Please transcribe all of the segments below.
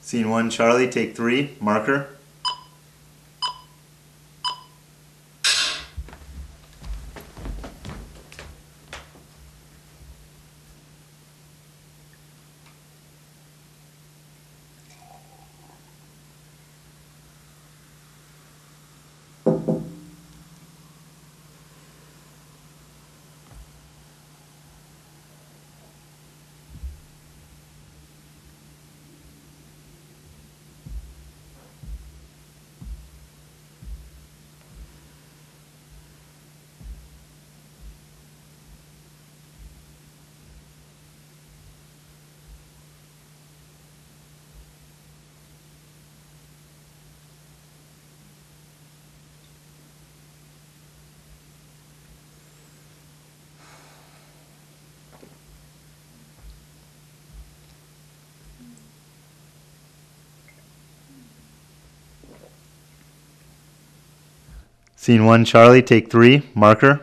Scene 1, Charlie, take 3, marker. Scene 1, Charlie, take 3, marker.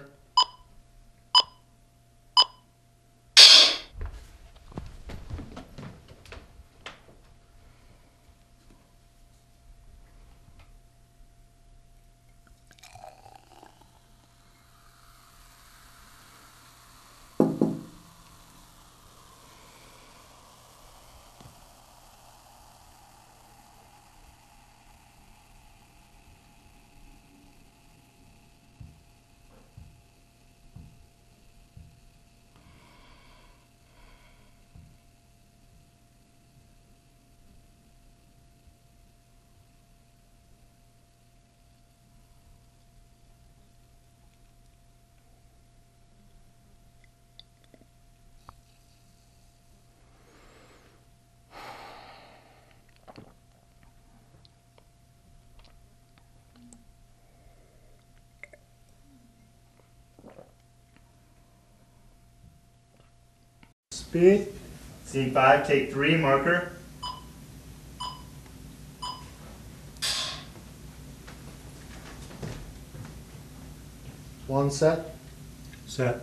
Speed. Scene 5, take 3, marker. One set. Set.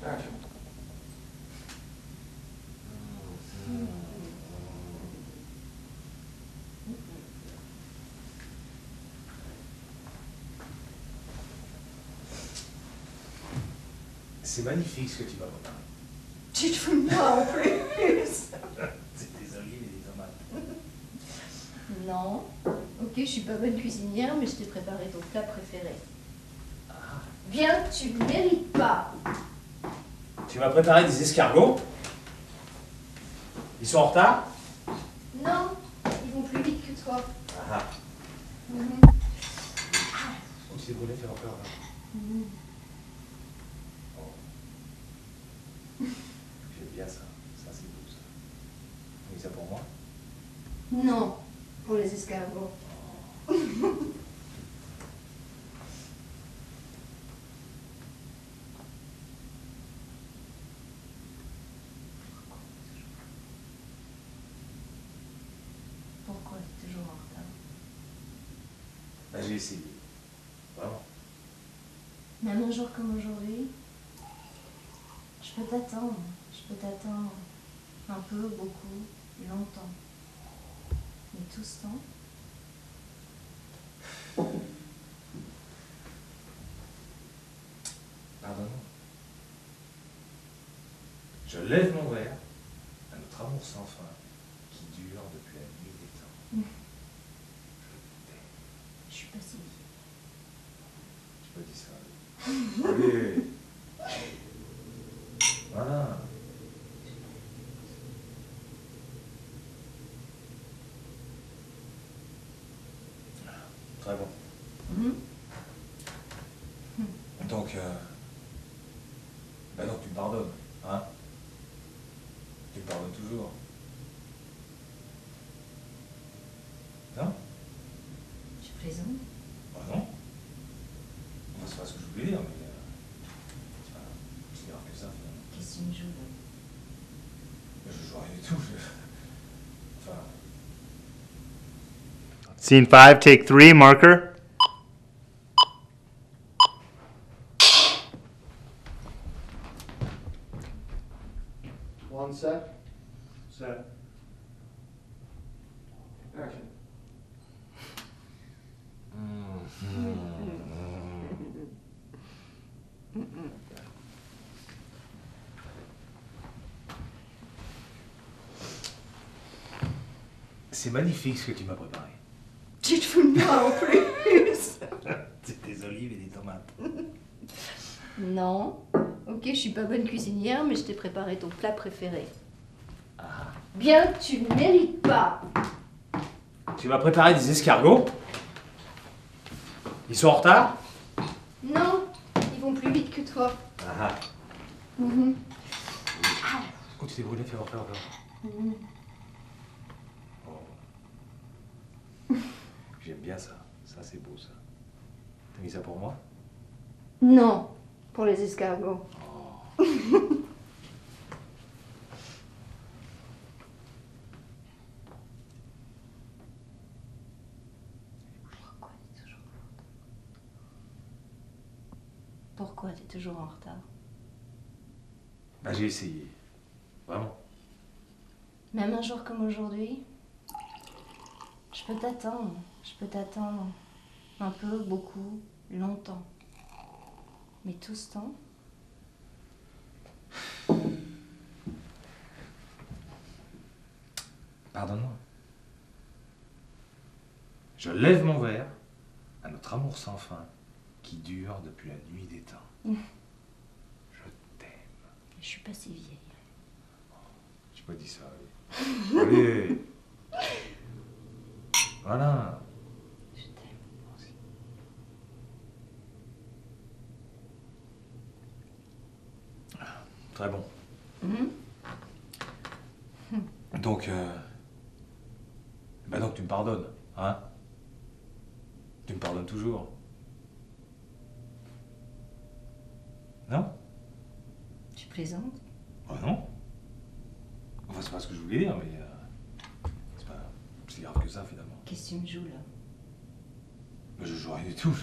Action. C'est magnifique ce que tu vas préparer. Tu te fous de moi en plus. C'est des olives et des tomates. Non. Ok, je suis pas bonne cuisinière, mais je t'ai préparé ton plat préféré. Bien que tu ne mérites pas. Tu m'as préparé des escargots. Ils sont en retard. Non, ils vont plus vite que toi. Ah. Mhm. Donc c'est brûlé, faire encore. Mhm. J'aime bien ça. Ça c'est beau ça. Oui, ça pour moi. Non, pour les escargots. Pourquoi t'es toujours en retard? Bah, j'ai essayé. Vraiment. Même un jour comme aujourd'hui, je peux t'attendre. Je peux t'attendre un peu, beaucoup, longtemps. Mais tout ce temps, Pardonne-moi. Je lève mon verre à notre amour sans fin qui dure depuis la nuit des temps. je suis pas si Je peux dire ça. Allez. Voilà. Très bon. Mhm. Donc, donc tu me pardonnes, hein? Tu me pardonnes toujours. Non? Tu plaisantes? Bah non. Enfin, c'est pas ce que je voulais dire, mais c'est pas si grave que ça, finalement. Qu'est-ce que tu me joues là? Mais je joue rien du tout. Enfin, Scene 5, take 3, marker. One set. ça. Action. C'est magnifique ce que tu m'as préparé. Tu te fous de moi en plus. C'est des olives et des tomates. Non. Ok, je suis pas bonne cuisinière, mais je t'ai préparé ton plat préféré. Ah. Bien que tu ne mérites pas. Tu m'as préparé des escargots. Ils sont en retard? Non, ils vont plus vite que toi. Ah. Mhm. Quand tu t'es brûlé, fais voir, fais voir, fais voir. Mhm. Oh. J'aime bien ça. Ça, c'est beau, ça. T'as mis ça pour moi? Non, pour les escargots. Oh. Pourquoi t'es toujours en retard? Bah, j'ai essayé. Vraiment. Même un jour comme aujourd'hui, je peux t'attendre. Je peux t'attendre. Un peu, beaucoup, longtemps. Mais tout ce temps, Pardonne-moi. Je lève mon verre à notre amour sans fin qui dure depuis la nuit des temps. Je t'aime. je suis pas si vieille. J'ai pas dit ça. Allez. Allez. Voilà. Je t'aime. Moi aussi. Très bon. Mhm. Donc, donc tu me pardonnes, hein? Tu me pardonnes toujours? Non? Tu plaisantes? Oh non. Enfin, c'est pas ce que je voulais dire, mais c'est pas si grave que ça finalement. Qu'est-ce que tu me joues là? Mais je joue rien du tout.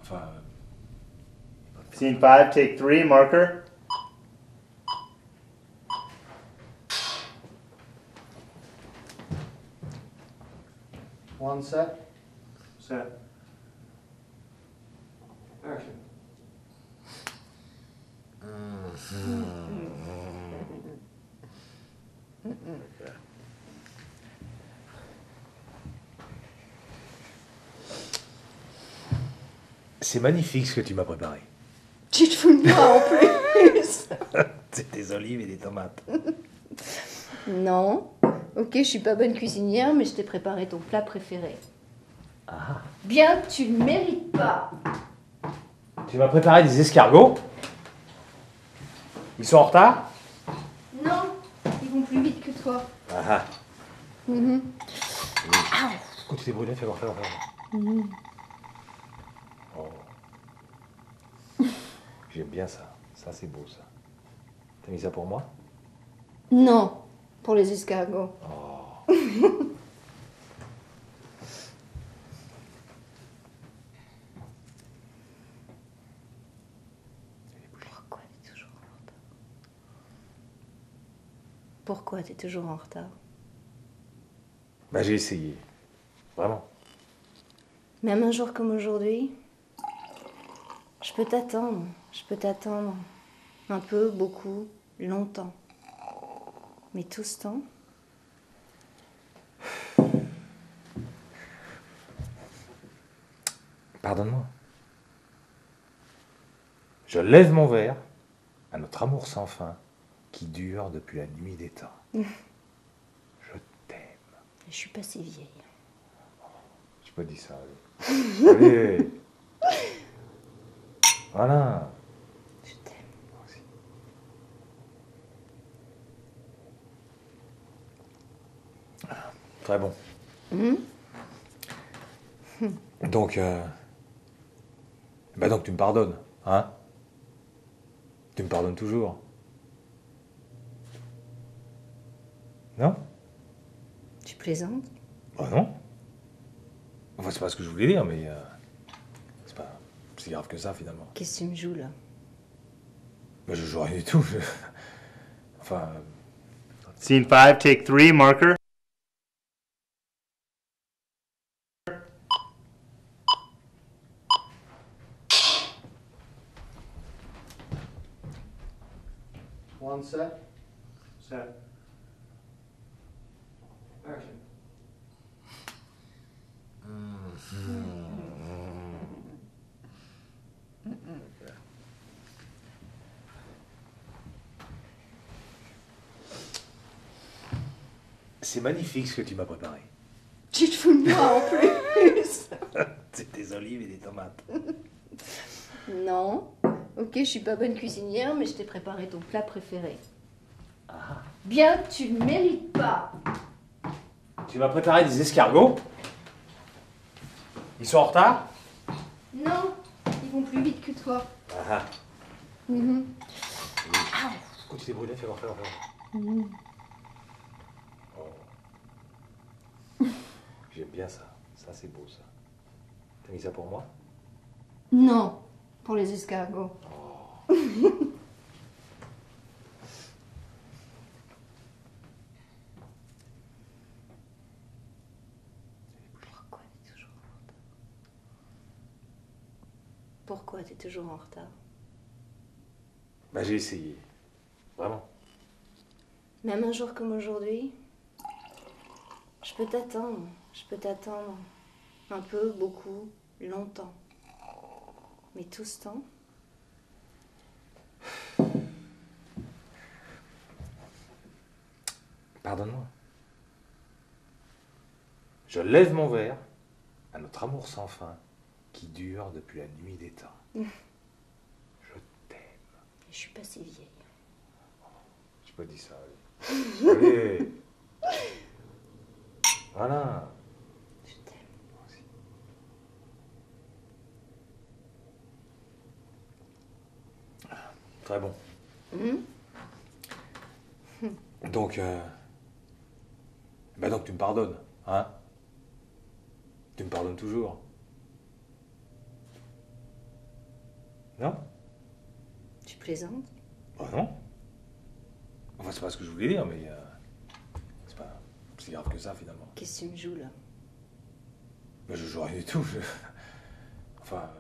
Enfin. Scene 5, take 3, marker. One set. Set. Action. C'est magnifique ce que tu m'as préparé. Tu te fous de moi en plus. C'est des olives et des tomates. Non. Ok, je suis pas bonne cuisinière, mais je t'ai préparé ton plat préféré. Ah. Bien que tu ne mérites pas. Tu m'as préparé des escargots. Ils sont en retard? Non, ils vont plus vite que toi. Ah. Mhm. Quand tu t'es brûlé, fais voir, fais voir, fais voir. Mhm. Oh. J'aime bien ça. Ça, c'est beau, ça. T'as mis ça pour moi? Non, pour les escargots. Oh. Pourquoi t'es toujours en retard? Pourquoi t'es toujours en retard? Bah, j'ai essayé. Vraiment. Même un jour comme aujourd'hui, je peux t'attendre. Je peux t'attendre. Un peu, beaucoup, longtemps. Mais tout ce temps, Pardonne-moi. Je lève mon verre à notre amour sans fin qui dure depuis la nuit des temps. Je t'aime. je suis pas si vieille. J'ai pas dit ça. Allez. Allez. Voilà. Je t'aime. Moi aussi. Très bon. Mhm. Donc, donc tu me pardonnes, hein? Tu me pardonnes toujours? Non? Tu plaisantes? Oh non. Enfin, c'est pas ce que je voulais dire, mais c'est pas si grave que ça finalement. Qu'est-ce que tu me joues là? Mais je joue rien du tout. Enfin. Scene 5, take 3, marker. Set. Action. C'est magnifique ce que tu m'as préparé. Tu te fous de moi en plus. C'est des olives et des tomates. Non. Ok, je suis pas bonne cuisinière, mais je t'ai préparé ton plat préféré. Ah. Bien que tu ne mérites pas. Tu m'as préparé des escargots. Ils sont en retard? Non, ils vont plus vite que toi. Ah. Mhm. Quand tu t'es brûlé, fais voir. Mhm. Oh. J'aime bien ça. Ça, c'est beau, ça. T'as mis ça pour moi? Non, pour les escargots. Pourquoi t'es toujours en retard? Bah, j'ai essayé. Vraiment. Même un jour comme aujourd'hui, je peux t'attendre. Je peux t'attendre. Un peu, beaucoup, longtemps. Mais tout ce temps, Pardonne-moi. Je lève mon verre à notre amour sans fin qui dure depuis la nuit des temps. Je t'aime. je suis pas si vieille. Je pas dit ça. Allez. Allez. Voilà. Je t'aime. Moi aussi. Très bon. Mhm. Donc, donc tu me pardonnes, hein? Tu me pardonnes toujours? Non? Tu plaisantes? Bah non. Enfin, c'est pas ce que je voulais dire, mais c'est pas si grave que ça finalement. Qu'est-ce que tu me joues là? Mais je joue rien du tout. Enfin,